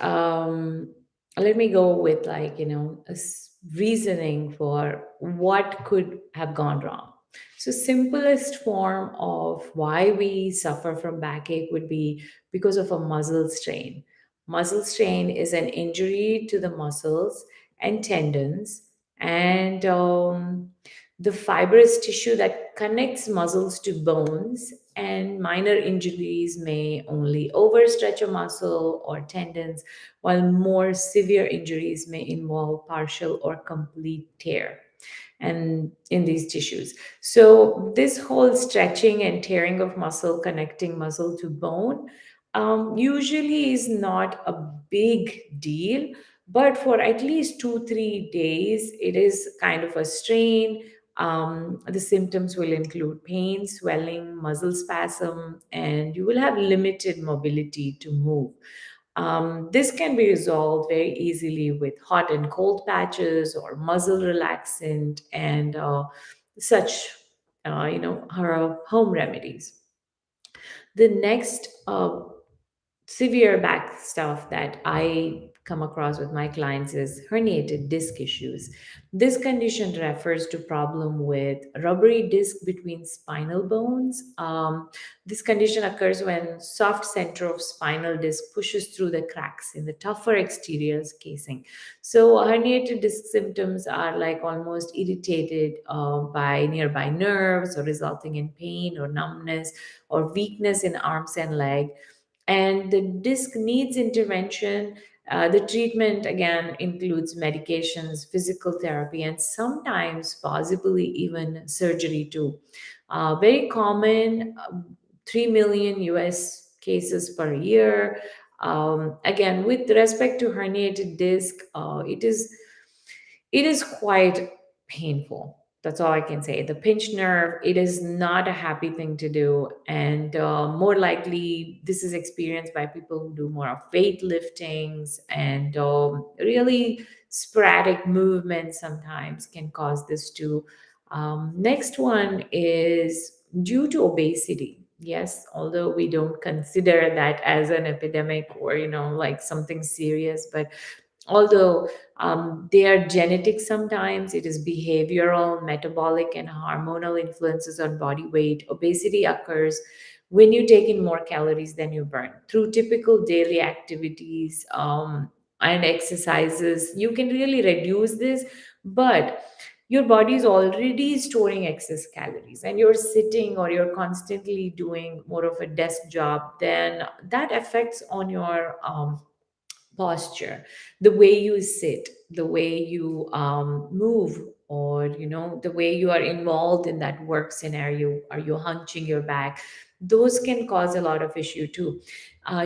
let me go with like, reasoning for what could have gone wrong. So, simplest form of why we suffer from backache would be because of a muscle strain. Muscle strain is an injury to the muscles and tendons, and the fibrous tissue that connects muscles to bones, and minor injuries may only overstretch a muscle or tendons, while more severe injuries may involve partial or complete tear and in these tissues. So this whole stretching and tearing of muscle, connecting muscle to bone, usually is not a big deal, but for at least 2 3 days it is kind of a strain. The symptoms will include pain, swelling, muscle spasm, and you will have limited mobility to move. This can be resolved very easily with hot and cold patches or muscle relaxant and such, home remedies. The next severe back stuff that I come across with my clients is herniated disc issues. This condition refers to problem with rubbery disc between spinal bones. This condition occurs when soft center of spinal disc pushes through the cracks in the tougher exterior casing. So herniated disc symptoms are like almost irritated by nearby nerves, or resulting in pain or numbness or weakness in arms and legs, and the disc needs intervention. The treatment again includes medications, physical therapy, and sometimes possibly even surgery too. Very common, 3 million US cases per year. Again, with respect to herniated disc, it is quite painful. That's all I can say. The pinched nerve, it is not a happy thing to do. And more likely, this is experienced by people who do more of weight liftings, and really sporadic movements sometimes can cause this too. Next one is due to obesity. Yes, although we don't consider that as an epidemic or, like something serious, but although they are genetic, sometimes it is behavioral, metabolic, and hormonal influences on body weight. Obesity occurs when you take in more calories than you burn through typical daily activities and exercises. You can really reduce this, but your body is already storing excess calories and you're sitting or you're constantly doing more of a desk job, then that affects on your posture, the way you sit, the way you move, or the way you are involved in that work scenario. Are you hunching your back? Those can cause a lot of issue too.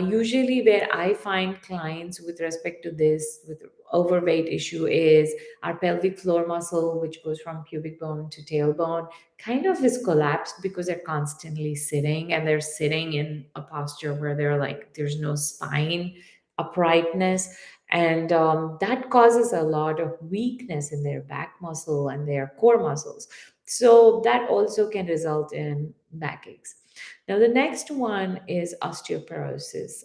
Usually where I find clients with respect to this with overweight issue is our pelvic floor muscle, which goes from pubic bone to tailbone, kind of is collapsed because they're constantly sitting, and they're sitting in a posture where they're like there's no spine uprightness, and that causes a lot of weakness in their back muscle and their core muscles. So that also can result in backaches. Now the next one is osteoporosis.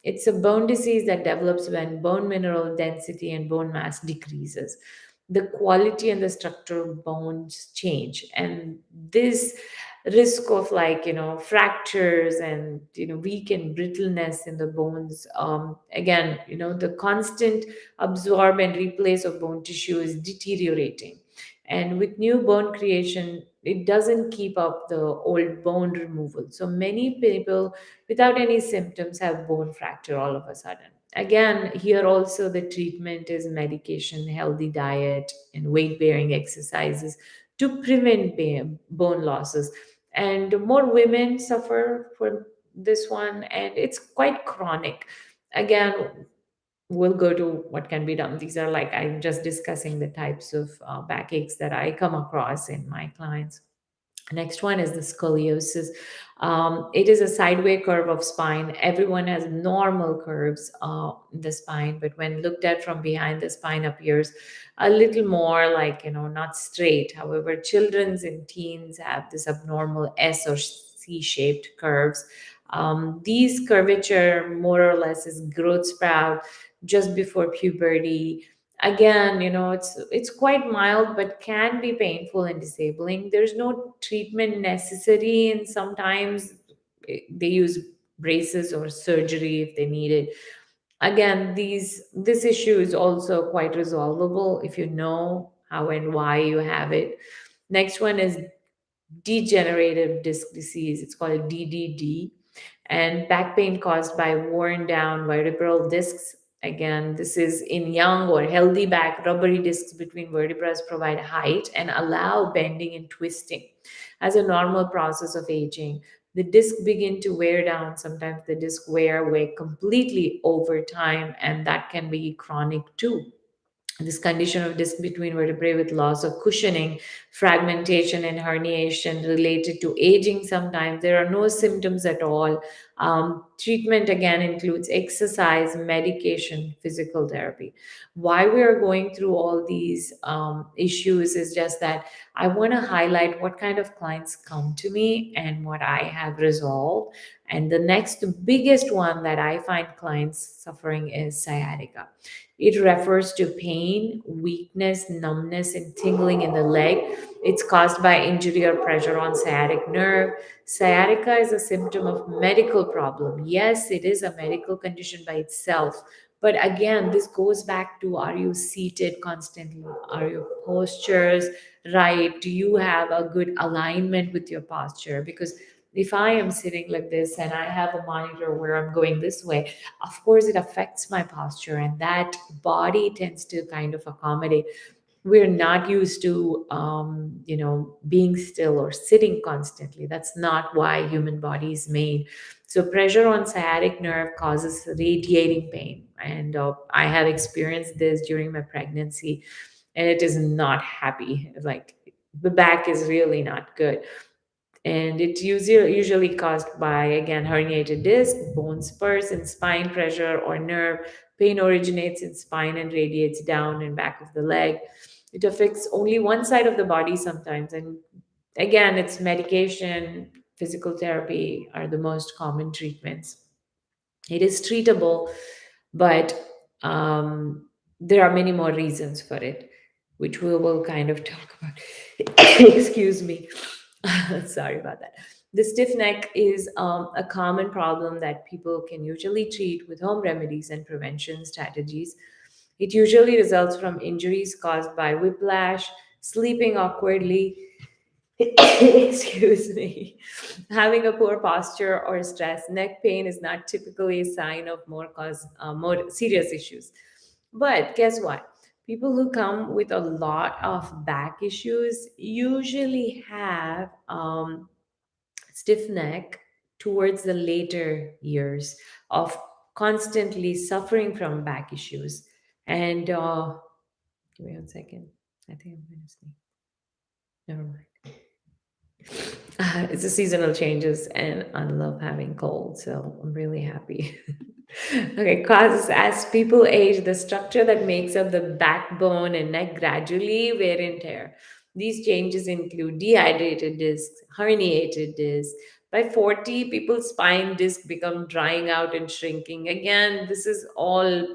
It's a bone disease that develops when bone mineral density and bone mass decreases. The quality and the structure of bones change, and this risk of like fractures and weak and brittleness in the bones, again the constant absorb and replace of bone tissue is deteriorating, and with new bone creation it doesn't keep up the old bone removal. So many people without any symptoms have bone fracture all of a sudden. Again, here also the treatment is medication, healthy diet, and weight bearing exercises to prevent bone losses. And more women suffer from this one, and it's quite chronic. Again, we'll go to what can be done. These are like I'm just discussing the types of backaches that I come across in my clients. Next one is the scoliosis. It is a sideway curve of spine. Everyone has normal curves in the spine, but when looked at from behind, the spine appears a little more like, not straight. However, children's and teens have this abnormal S or C shaped curves. These curvature more or less is growth sprout just before puberty. Again, it's quite mild but can be painful and disabling. There's no treatment necessary, and sometimes they use braces or surgery if they need it. Again, this issue is also quite resolvable if you know how and why you have it. Next one is degenerative disc disease. It's called DDD, and back pain caused by worn down vertebral discs. Again, this is in young or healthy back. Rubbery discs between vertebrae provide height and allow bending and twisting as a normal process of aging. The disc begin to wear down. Sometimes the disc wear away completely over time, and that can be chronic too. This condition of disc between vertebrae with loss of cushioning, fragmentation, and herniation related to aging. Sometimes there are no symptoms at all. Treatment again includes exercise, medication, physical therapy. Why we are going through all these issues is just that I want to highlight what kind of clients come to me and what I have resolved. And the next biggest one that I find clients suffering is sciatica. It refers to pain, weakness, numbness, and tingling in the leg. It's caused by injury or pressure on sciatic nerve. Sciatica is a symptom of medical problem. Yes, it is a medical condition by itself. But again, this goes back to, are you seated constantly? Are your postures right? Do you have a good alignment with your posture? Because if I am sitting like this and I have a monitor where I'm going this way, of course it affects my posture, and that body tends to kind of accommodate. We're not used to being still or sitting constantly. That's not why human body is made. So pressure on sciatic nerve causes radiating pain, and I have experienced this during my pregnancy, and it is not happy. Like, the back is really not good, and it's usually caused by, again, herniated disc, bone spurs, and spine pressure or nerve. Pain originates in spine and radiates down and back of the leg. It affects only one side of the body sometimes, and again, it's medication, physical therapy are the most common treatments. It is treatable, but um, there are many more reasons for it, which we will kind of talk about. Excuse me. Sorry about that. The stiff neck is a common problem that people can usually treat with home remedies and prevention strategies. It usually results from injuries caused by whiplash, sleeping awkwardly, excuse me, having a poor posture or stress. Neck pain is not typically a sign of more serious issues. But guess what? People who come with a lot of back issues usually have stiff neck towards the later years of constantly suffering from back issues. And give me one second. I think I'm going to sleep. Never mind. It's the seasonal changes, and I love having cold, so I'm really happy. Okay, causes as people age, the structure that makes up the backbone and neck gradually wear and tear. These changes include dehydrated discs, herniated discs. By 40, people's spine disc become drying out and shrinking. Again, this is all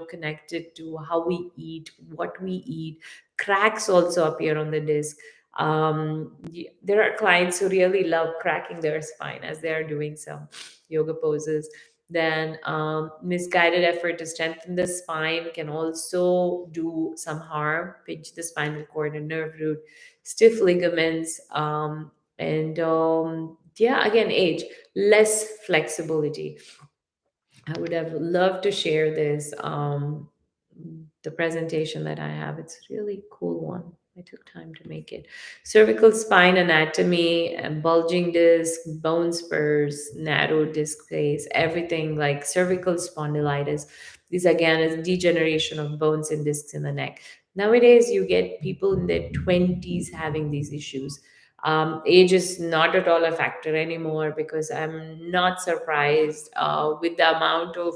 connected to how we eat, what we eat. Cracks also appear on the disc. There are clients who really love cracking their spine as they are doing some yoga poses. Then misguided effort to strengthen the spine can also do some harm, pinch the spinal cord and nerve root, stiff ligaments, and yeah, again, age, less flexibility. I would have loved to share this, the presentation that I have. It's a really cool one. I took time to make it. Cervical spine anatomy, and bulging disc, bone spurs, narrow disc space, everything like cervical spondylitis. This again is degeneration of bones and discs in the neck. Nowadays, you get people in their 20s having these issues. Age is not at all a factor anymore, because I'm not surprised with the amount of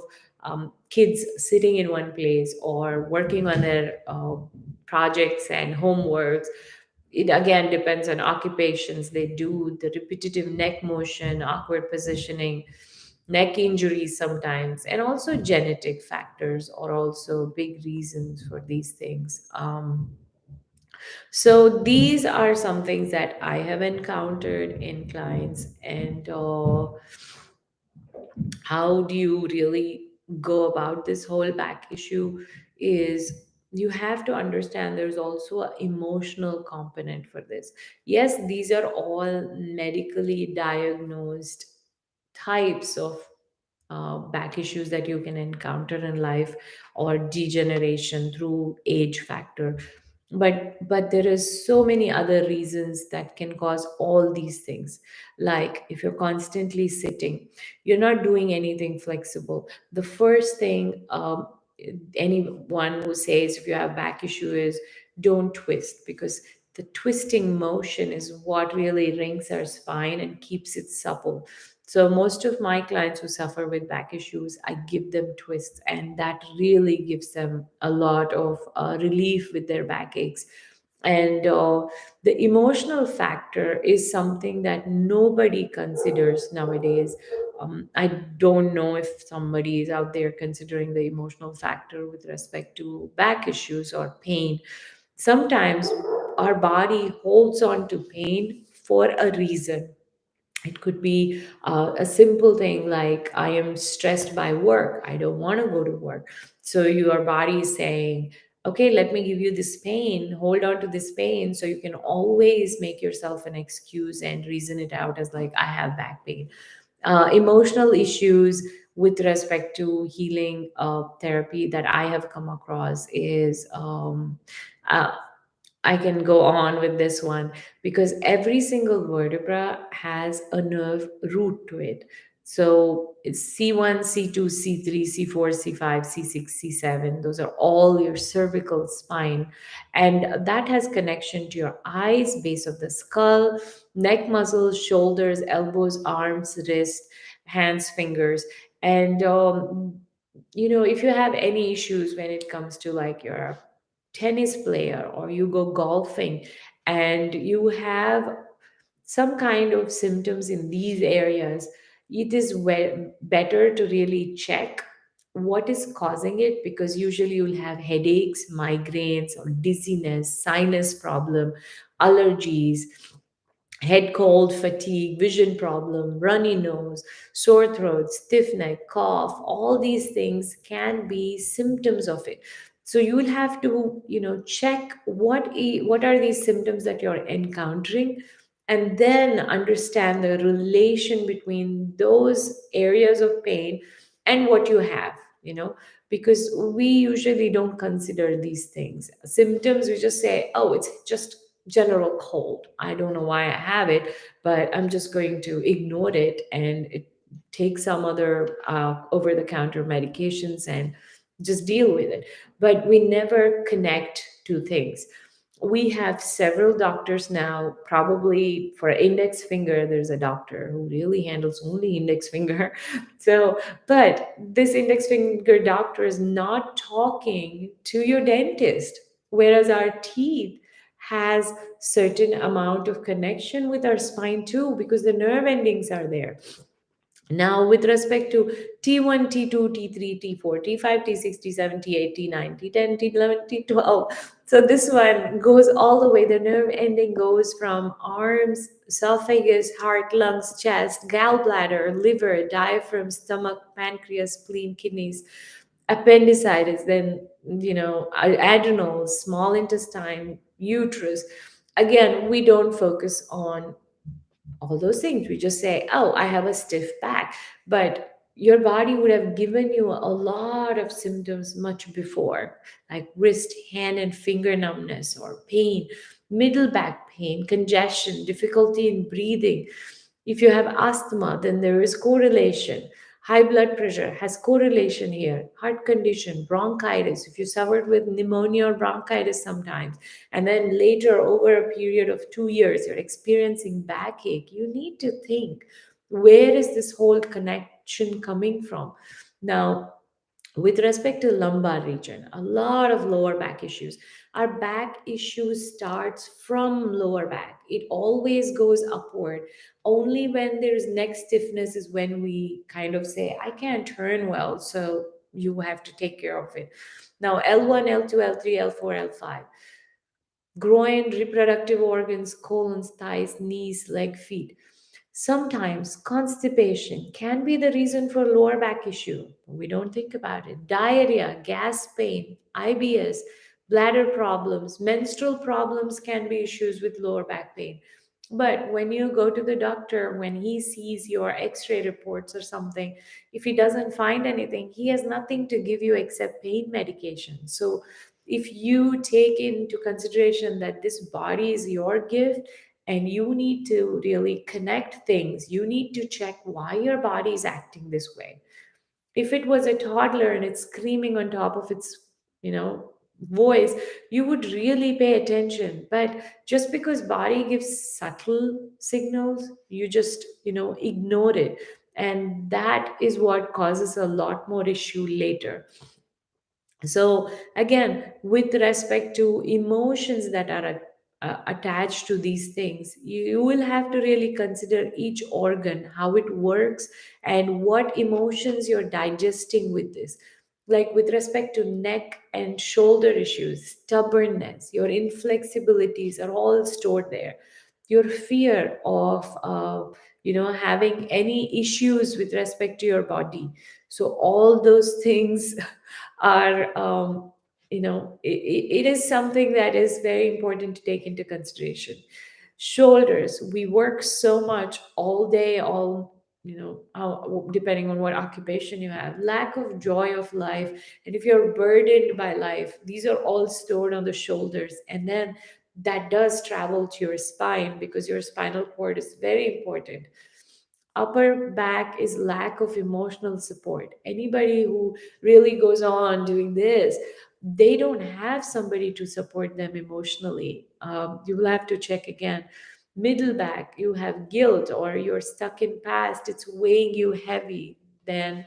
kids sitting in one place or working on their projects and homeworks. It again depends on occupations they do, the repetitive neck motion, awkward positioning. neck injuries sometimes, and also genetic factors are also big reasons for these things. So these are some things that I have encountered in clients, and how do you really go about this whole back issue is you have to understand there's also an emotional component for this. Yes, these are all medically diagnosed types of back issues that you can encounter in life, or degeneration through age factor, but there is so many other reasons that can cause all these things. Like if you're constantly sitting, you're not doing anything flexible. The first thing, anyone who says if you have back issue is don't twist, because the twisting motion is what really rings our spine and keeps it supple. So most of my clients who suffer with back issues, I give them twists, and that really gives them a lot of relief with their backaches. And the emotional factor is something that nobody considers nowadays. I don't know if somebody is out there considering the emotional factor with respect to back issues or pain. Sometimes our body holds on to pain for a reason. It could be a simple thing like, I am stressed by work. I don't want to go to work. So your body is saying, okay, let me give you this pain. Hold on to this pain. So you can always make yourself an excuse and reason it out as like, I have back pain. Emotional issues with respect to healing therapy that I have come across is uh, I can go on with this one, because every single vertebra has a nerve root to it. So it's C1, C2, C3, C4, C5, C6, C7. Those are all your cervical spine. And that has connection to your eyes, base of the skull, neck muscles, shoulders, elbows, arms, wrists, hands, fingers. And, if you have any issues when it comes to like your tennis player, or you go golfing and you have some kind of symptoms in these areas, it is better to really check what is causing it, because usually you'll have headaches, migraines, or dizziness, sinus problem, allergies, head cold, fatigue, vision problem, runny nose, sore throat, stiff neck, cough. All these things can be symptoms of it. So you will have to, check what are these symptoms that you're encountering, and then understand the relation between those areas of pain and what you have, because we usually don't consider these things. Symptoms, we just say, oh, it's just general cold. I don't know why I have it, but I'm just going to ignore it and take some other over the counter medications and just deal with it. But we never connect two things. We have several doctors now. Probably for index finger, there's a doctor who really handles only index finger. So, but this index finger doctor is not talking to your dentist, whereas our teeth has certain amount of connection with our spine too, because the nerve endings are there. Now, with respect to T1, T2, T3, T4, T5, T6, T7, T8, T9, T10, T11, T12. So this one goes all the way. The nerve ending goes from arms, esophagus, heart, lungs, chest, gallbladder, liver, diaphragm, stomach, pancreas, spleen, kidneys, appendicitis, then, adrenals, small intestine, uterus. Again, we don't focus on all those things. We just say, oh, I have a stiff back. But your body would have given you a lot of symptoms much before, like wrist, hand, and finger numbness or pain, middle back pain, congestion, difficulty in breathing. If you have asthma, then there is correlation. High blood pressure has correlation here. Heart condition, bronchitis. If you suffered with pneumonia or bronchitis sometimes, and then later, over a period of 2 years, you're experiencing backache, you need to think, where is this whole connection coming from? Now, With respect to lumbar region, a lot of lower back issues. Our back issue starts from lower back. It always goes upward. Only when there's neck stiffness is when we kind of say, I can't turn well, so you have to take care of it. Now, L1, L2, L3, L4, L5, groin, reproductive organs, colons, thighs, knees, leg, feet. Sometimes constipation can be the reason for lower back issue. We don't think about it. Diarrhea, gas pain, IBS, bladder problems, menstrual problems can be issues with lower back pain. But when you go to the doctor, when he sees your x ray reports or something, if he doesn't find anything, he has nothing to give you except pain medication. So if you take into consideration that this body is your gift and you need to really connect things, you need to check why your body is acting this way. If it was a toddler and it's screaming on top of its, you know, voice, you would really pay attention. But just because body gives subtle signals, you just, ignore it. And that is what causes a lot more issue later. So again, with respect to emotions that are attached to these things, you will have to really consider each organ, how it works, and what emotions you're digesting with this. Like with respect to neck and shoulder issues, stubbornness, your inflexibilities are all stored there. Your fear of having any issues with respect to your body, so all those things are it is something that is very important to take into consideration. Shoulders, we work so much all day, all depending on what occupation you have, lack of joy of life, and if you're burdened by life, these are all stored on the shoulders, and then that does travel to your spine because your spinal cord is very important. Upper back is lack of emotional support. Anybody who really goes on doing this, they don't have somebody to support them emotionally. You will have to check again. Middle back, you have guilt or you're stuck in past, it's weighing you heavy. Then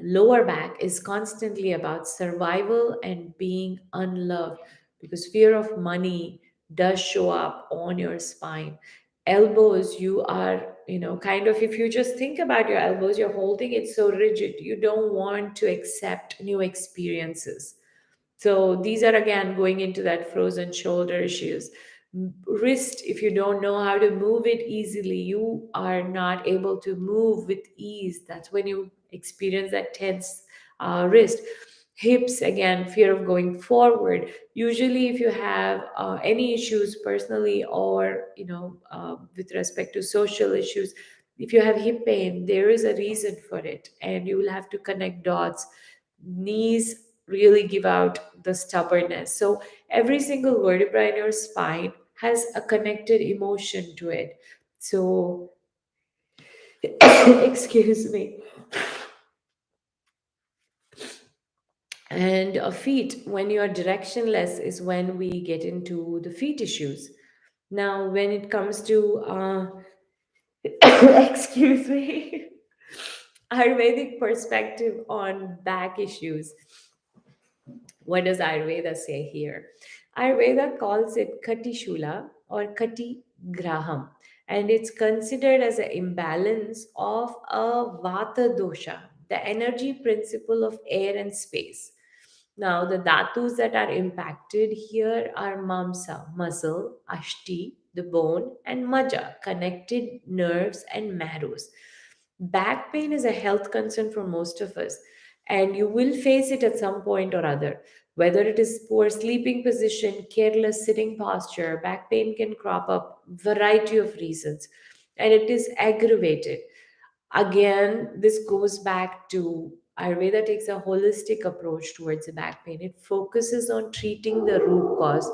lower back is constantly about survival and being unloved, because fear of money does show up on your spine. Elbows, you are, kind of, if you just think about your elbows, you're holding it so rigid, you don't want to accept new experiences. So these are again going into that frozen shoulder issues. Wrist, if you don't know how to move it easily, you are not able to move with ease. That's when you experience that tense wrist. Hips, again, fear of going forward. Usually, if you have any issues personally or with respect to social issues, if you have hip pain, there is a reason for it, and you will have to connect dots. Knees really give out the stubbornness. So every single vertebra in your spine has a connected emotion to it. So, excuse me. And feet, when you're directionless, is when we get into the feet issues. Now, when it comes to, excuse me, Ayurvedic perspective on back issues, what does Ayurveda say here? Ayurveda calls it Kati Shula or Kati Graham, and it's considered as an imbalance of a Vata dosha, the energy principle of air and space. Now, the dhatus that are impacted here are mamsa, muscle, ashti, the bone, and maja, connected nerves and marrows. Back pain is a health concern for most of us, and you will face it at some point or other. Whether it is poor sleeping position, careless sitting posture, back pain can crop up variety of reasons, and it is aggravated. Again, this goes back to Ayurveda takes a holistic approach towards the back pain. It focuses on treating the root cause.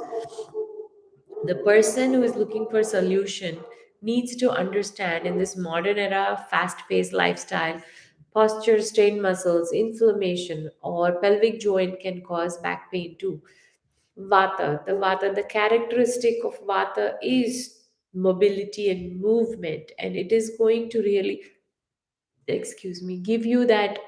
The person who is looking for solution needs to understand in this modern era, fast-paced lifestyle, posture, strained muscles, inflammation, or pelvic joint can cause back pain too. Vata, the characteristic of Vata is mobility and movement, and it is going to really, excuse me, give you that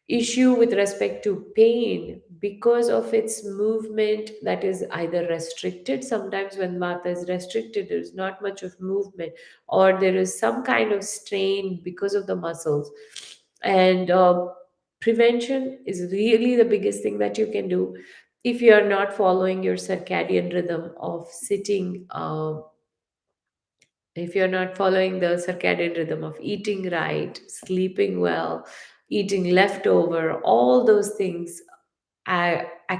issue with respect to pain because of its movement that is either restricted. Sometimes when vata is restricted, there's not much of movement, or there is some kind of strain because of the muscles. And prevention is really the biggest thing that you can do. If you are not following your circadian rhythm of sitting, if you're not following the circadian rhythm of eating right, sleeping well, eating leftover, all those things aggravate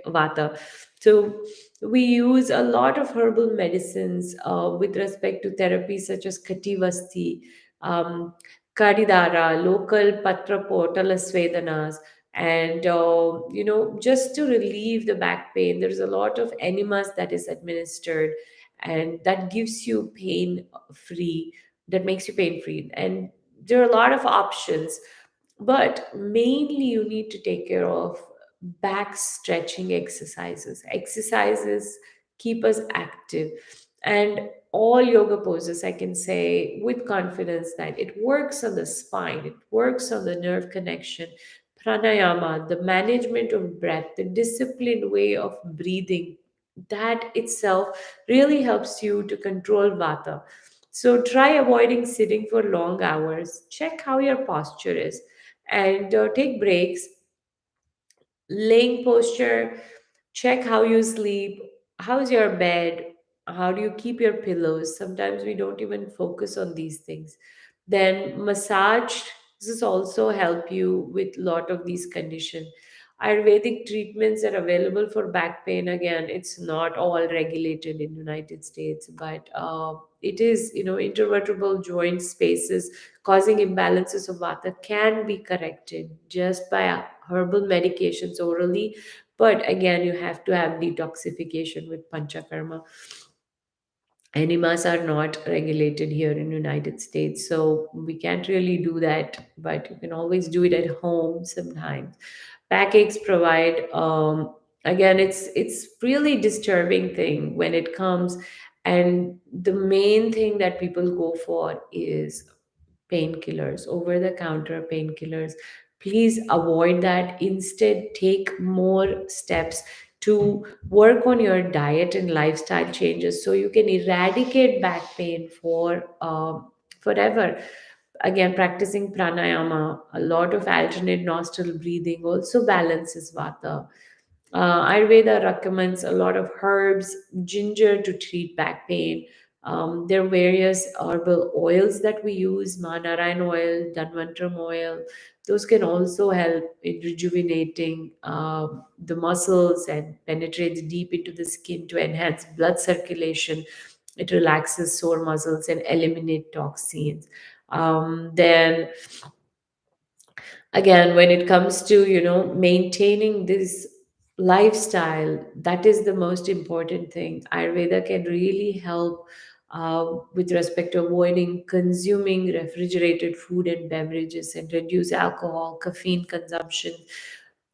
vata. So we use a lot of herbal medicines with respect to therapies such as kativasti, um, kadidara, local patrapo, talasvedanas, and just to relieve the back pain. There's a lot of enemas that is administered, and that gives you pain free. That makes you pain free, and there are a lot of options, but mainly you need to take care of back stretching exercises keep us active. And all yoga poses, I can say with confidence that it works on the spine, it works on the nerve connection. Pranayama, the management of breath, the disciplined way of breathing, that itself really helps you to control vata. So try avoiding sitting for long hours. Check how your posture is, and take breaks. Laying posture, check how you sleep, how's your bed, how do you keep your pillows. Sometimes we don't even focus on these things. Then massage, this is also help you with lot of these conditions. Ayurvedic treatments are available for back pain. Again, it's not all regulated in United States, but it is, intervertebral joint spaces causing imbalances of vata can be corrected just by herbal medications orally. But again, you have to have detoxification with panchakarma. Enemas are not regulated here in United States, so we can't really do that, but you can always do it at home sometimes. Backaches provide, again, it's really disturbing thing when it comes, and the main thing that people go for is painkillers, over the counter painkillers. Please avoid that. Instead, take more steps to work on your diet and lifestyle changes so you can eradicate back pain for forever. Again, practicing pranayama, a lot of alternate nostril breathing also balances vata. Ayurveda recommends a lot of herbs, ginger to treat back pain. There are various herbal oils that we use, Manarayan oil, Danvantram oil. Those can also help in rejuvenating the muscles and penetrates deep into the skin to enhance blood circulation. It relaxes sore muscles and eliminate toxins. Then again, when it comes to maintaining this lifestyle, that is the most important thing. Ayurveda can really help with respect to avoiding consuming refrigerated food and beverages, and reduce alcohol, caffeine consumption.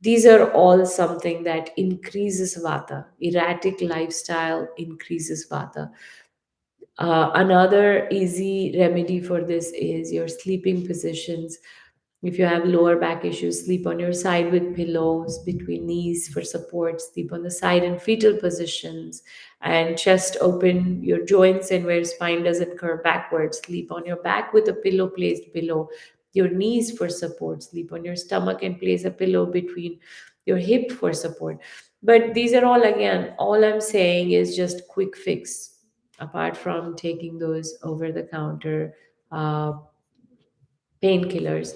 These are all something that increases vata. Erratic lifestyle increases vata. Another easy remedy for this is your sleeping positions. If you have lower back issues, sleep on your side with pillows between knees for support. Sleep on the side in fetal positions, and chest open your joints and where spine doesn't curve backwards. Sleep on your back with a pillow placed below your knees for support. Sleep on your stomach and place a pillow between your hip for support. But these are all, again, all I'm saying is just quick fix apart from taking those over the counter uh, painkillers.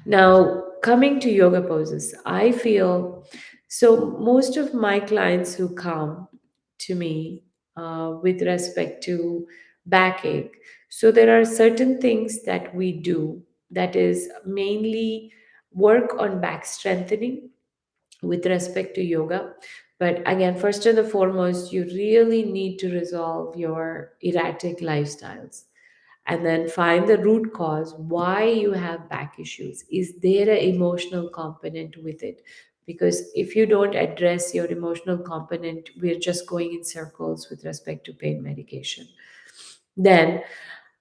Now, coming to yoga poses, I feel so most of my clients who come to me with respect to backache, so there are certain things that we do that is mainly work on back strengthening with respect to yoga. But again, first and the foremost, you really need to resolve your erratic lifestyles and then find the root cause why you have back issues. Is there an emotional component with it? Because if you don't address your emotional component, we're just going in circles with respect to pain medication. Then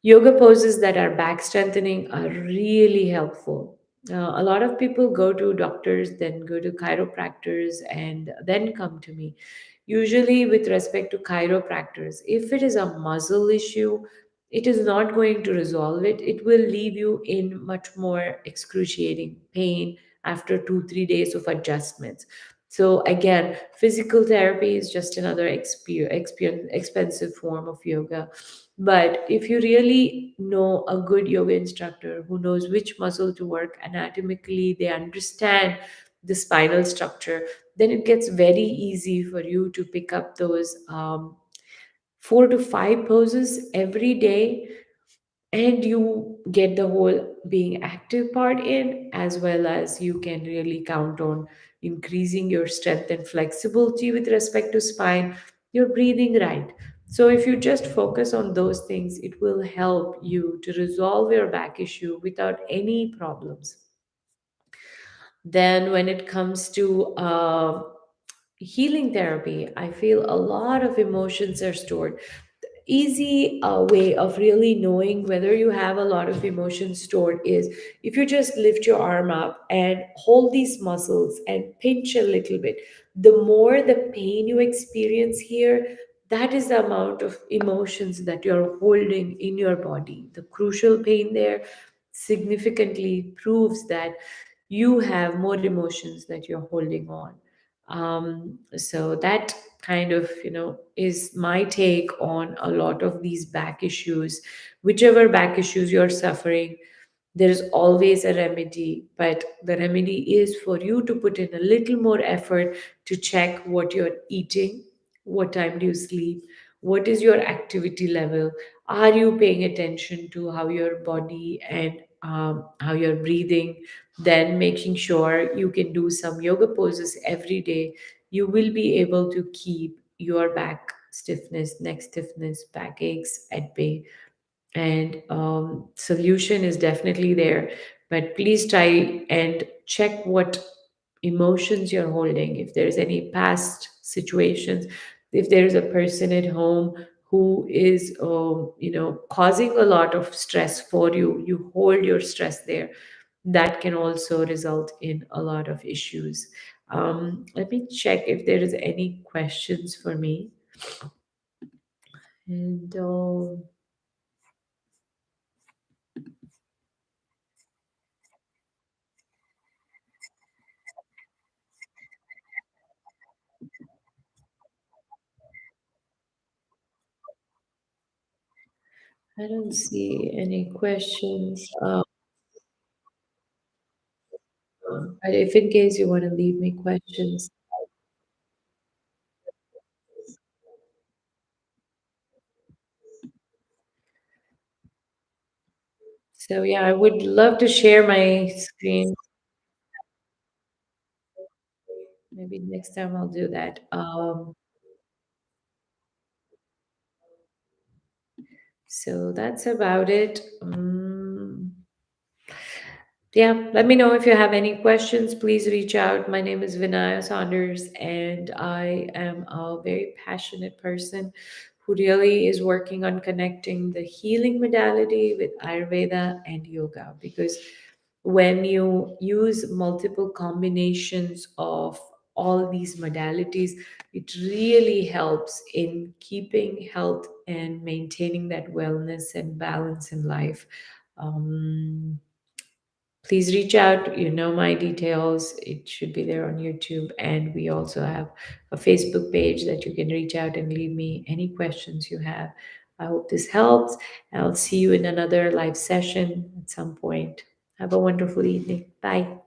Yoga poses that are back strengthening are really helpful. A lot of people go to doctors, then go to chiropractors, and then come to me. Usually, with respect to chiropractors, if it is a muscle issue, it is not going to resolve it. It will leave you in much more excruciating pain after 2, 3 days of adjustments. So, again, physical therapy is just another expensive form of yoga. But if you really know a good yoga instructor who knows which muscle to work anatomically, they understand the spinal structure, then it gets very easy for you to pick up those 4 to 5 poses every day, and you get the whole being active part in, as well as you can really count on increasing your strength and flexibility with respect to spine, your breathing right. So if you just focus on those things, it will help you to resolve your back issue without any problems. Then when it comes to healing therapy, I feel a lot of emotions are stored. Easy way of really knowing whether you have a lot of emotion stored is if you just lift your arm up and hold these muscles and pinch a little bit. The more the pain you experience here, that is the amount of emotions that you're holding in your body. The crucial pain there significantly proves that you have more emotions that you're holding on. So that kind of, is my take on a lot of these back issues. Whichever back issues you're suffering, there is always a remedy, but the remedy is for you to put in a little more effort to check what you're eating, what time do you sleep, what is your activity level, are you paying attention to how your body and how you're breathing, then making sure you can do some yoga poses every day. You will be able to keep your back stiffness, neck stiffness, backaches at bay, and solution is definitely there. But please try and check what emotions you're holding, if there's any past situations, if there's a person at home who is causing a lot of stress for you, you hold your stress there, that can also result in a lot of issues. Let me check if there is any questions for me. And I don't see any questions. But if in case you want to leave me questions, so yeah, I would love to share my screen. Maybe next time I'll do that. So that's about it. Yeah, let me know if you have any questions. Please reach out. My name is Vinaya Saunders, and I am a very passionate person who really is working on connecting the healing modality with Ayurveda and yoga. Because when you use multiple combinations of all these modalities, it really helps in keeping health and maintaining that wellness and balance in life. Um, Please reach out. You know my details. It should be there on YouTube. And we also have a Facebook page that you can reach out and leave me any questions you have. I hope this helps. I'll see you in another live session at some point. Have a wonderful evening. Bye.